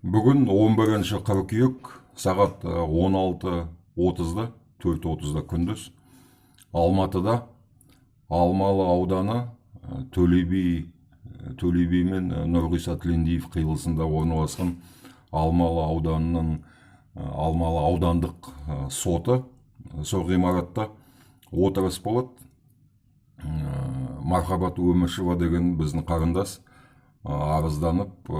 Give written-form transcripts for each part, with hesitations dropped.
Бүгін 11 қыркүйек сағат 16:30-да 4:30-да күндіз Алматыда Алмалы ауданы Төле би мен Нұрғиса Тілендиев қиылысында орналасқан Алмалы ауданының Алмалы аудандық соты, сол ғимаратта отырыс болады. Мархабат Өмішева деген біздің қарындас арызданып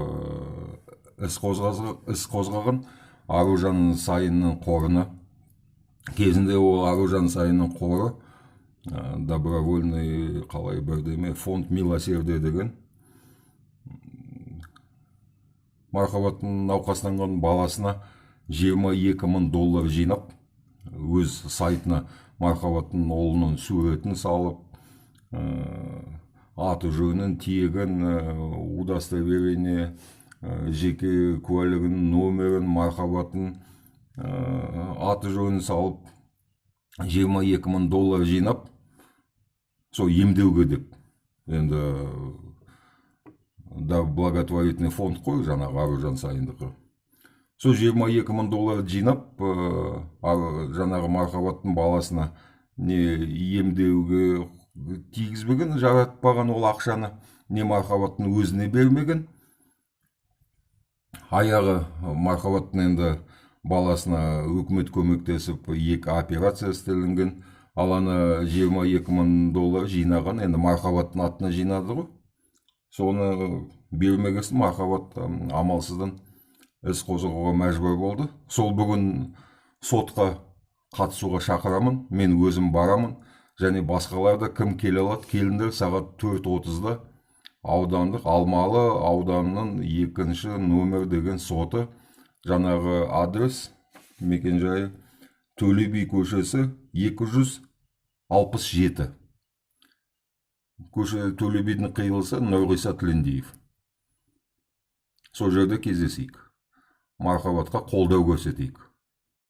іс қозғаған Аружан Сайынның қорына. Кезінде ол Аружан Сайынның қоры добровольный қалай бірдеме фонд милосердия деген Мархабаттың науқастанған баласына $22,000 жинап, өз сайтына Мархабаттың ұлының суретін салып, аты жөнін, тегін, удостоверение, жеке куәлігінің номерін, Мархабаттың аты жөнін салып, $22,000 жинап, сол емдеуге деп. Енді да благотворительный фонд қой, жаңағы Аружан Сайындығы. Сол $22,000 жинап, жаңағы Мархабаттың баласына не емдеуге тигізбеген, жаратпаған ол ақшаны, не Мархабаттың өзіне бермеген. Аяғы Мархабаттың енді баласына үкімет көмектесіп 2 операция істелінген. Аланы $22,000 жинаған, енді Мархабаттың атына жинады ғой. Соны бермегесін Мархабат амалсыздан іс қозғауға мәжбүр болды. Сол бүгін сотқа қатысуға шақырамын, мен өзім барамын, және басқалар да кім келе алады, келіңдер. Сағат 4:30-да аудандық Алмалы ауданының 2 номер деген соты, жаңағы адрес, мекенжайы Төле би көшесі 267. Көше Төле бидің қиылысы Нұрғиса Тілендиев. Сол жерде кездесейік. Мархабатқа қолдау көрсетейік.